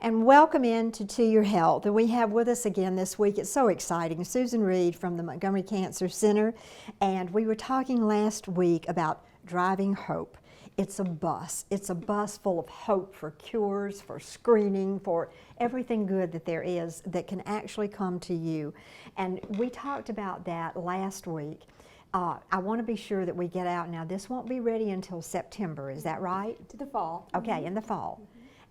And welcome to Your Health. And we have with us again this week, it's so exciting, Susan Reed from the Montgomery Cancer Center. And we were talking last week about driving hope. It's a bus. It's a bus full of hope for cures, for screening, for everything good that there is that can actually come to you. And we talked about that last week. I want to be sure that we get out now. This won't be ready until September, is that right? To the fall. Okay, in the fall.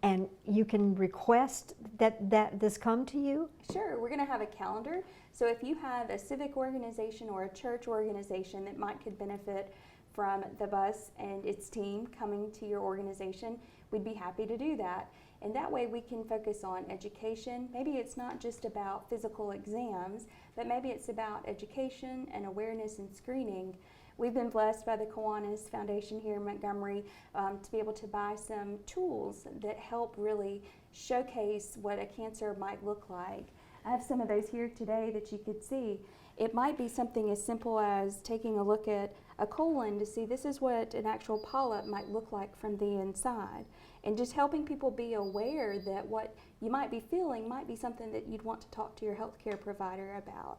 And you can request that this come to you? Sure, we're going to have a calendar. So if you have a civic organization or a church organization that could benefit from the bus and its team coming to your organization, we'd be happy to do that. And that way we can focus on education. Maybe it's not just about physical exams, but maybe it's about education and awareness and screening. We've been blessed by the Kiwanis Foundation here in Montgomery to be able to buy some tools that help really showcase what a cancer might look like. I have some of those here today that you could see. It might be something as simple as taking a look at a colon to see this is what an actual polyp might look like from the inside, and just helping people be aware that what you might be feeling might be something that you'd want to talk to your healthcare provider about.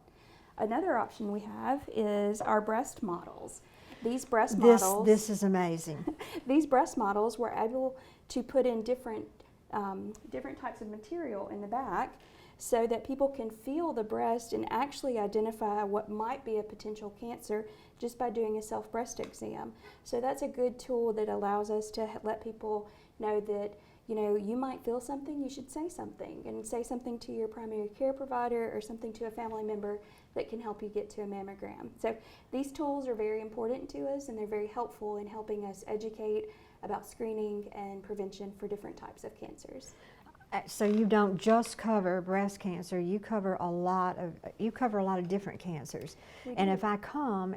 Another option we have is our breast models. These breast models. This is amazing. These breast models we're able to put in different types of material in the back so that people can feel the breast and actually identify what might be a potential cancer just by doing a self-breast exam. So that's a good tool that allows us to let people know that, you know, you might feel something, you should say something, and say something to your primary care provider or something to a family member that can help you get to a mammogram. So these tools are very important to us, and they're very helpful in helping us educate about screening and prevention for different types of cancers. So you don't just cover breast cancer, you cover a lot of different cancers. And if I come,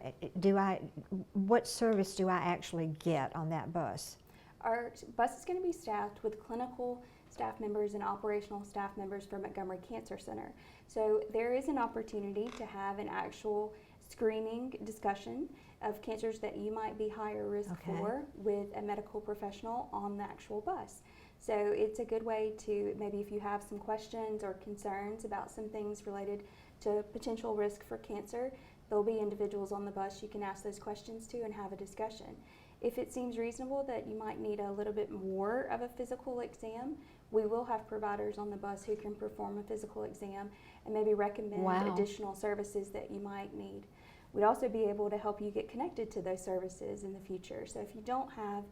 what service do I actually get on that bus? Our bus is going to be staffed with clinical staff members and operational staff members from Montgomery Cancer Center. So there is an opportunity to have an actual screening discussion of cancers that you might be higher risk for with a medical professional on the actual bus. So it's a good way to, maybe if you have some questions or concerns about some things related to potential risk for cancer, there'll be individuals on the bus you can ask those questions to and have a discussion. If it seems reasonable that you might need a little bit more of a physical exam, we will have providers on the bus who can perform a physical exam and maybe recommend additional services that you might need. We'd also be able to help you get connected to those services in the future. So if you don't have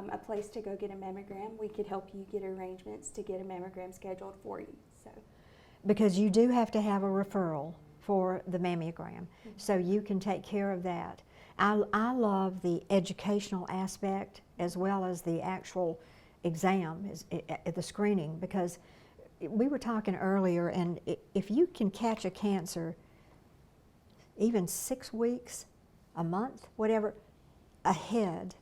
a place to go get a mammogram, we could help you get arrangements to get a mammogram scheduled for you. So, because you do have to have a referral for the mammogram, so you can take care of that. I love the educational aspect as well as the actual exam, the screening, because we were talking earlier, and if you can catch a cancer even 6 weeks, a month, whatever, ahead,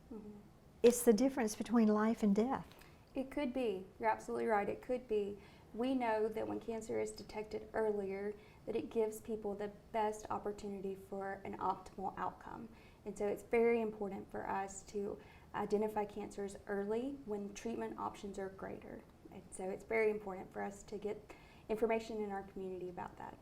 it's the difference between life and death. It could be. You're absolutely right. It could be. We know that when cancer is detected earlier, that it gives people the best opportunity for an optimal outcome. And so it's very important for us to identify cancers early when treatment options are greater. And so it's very important for us to get information in our community about that.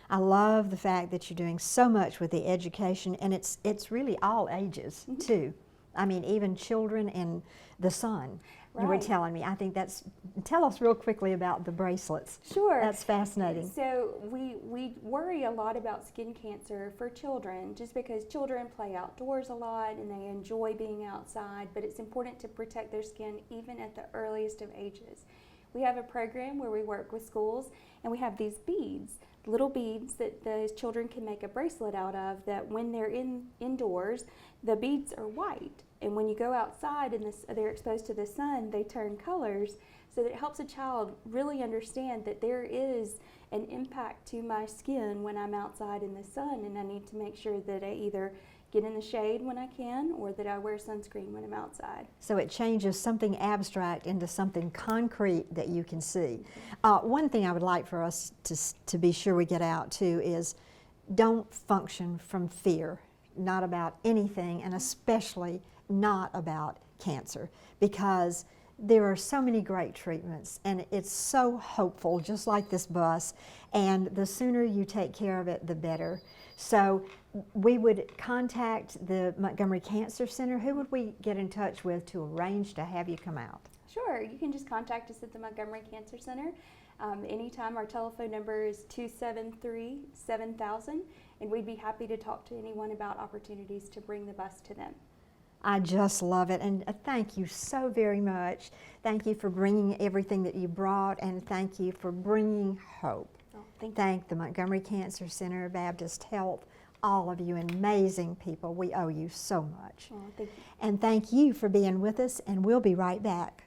I love the fact that you're doing so much with the education, and it's really all ages too. I mean, even children and the son. Right. You were telling me. I think that's, tell us real quickly about the bracelets. Sure. That's fascinating. So we worry a lot about skin cancer for children just because children play outdoors a lot and they enjoy being outside, but it's important to protect their skin even at the earliest of ages. We have a program where we work with schools, and we have these beads, little beads that the children can make a bracelet out of, that when they're indoors, the beads are white. And when you go outside and they're exposed to the sun, they turn colors, so that it helps a child really understand that there is an impact to my skin when I'm outside in the sun, and I need to make sure that I either get in the shade when I can or that I wear sunscreen when I'm outside. So it changes something abstract into something concrete that you can see. One thing I would like for us to be sure we get out to is don't function from fear, not about anything, and especially not about cancer, because There are so many great treatments, and it's so hopeful, just like this bus, and the sooner you take care of it, the better. So we would contact the Montgomery Cancer Center. Who would we get in touch with to arrange to have you come out? Sure, you can just contact us at the Montgomery Cancer Center. Anytime. Our telephone number is 273-7000, and we'd be happy to talk to anyone about opportunities to bring the bus to them. I just love it, and thank you so very much. Thank you for bringing everything that you brought, and thank you for bringing hope. Oh, thank you. Thank the Montgomery Cancer Center, Baptist Health, all of you amazing people. We owe you so much. Oh, thank you. And thank you for being with us, and we'll be right back.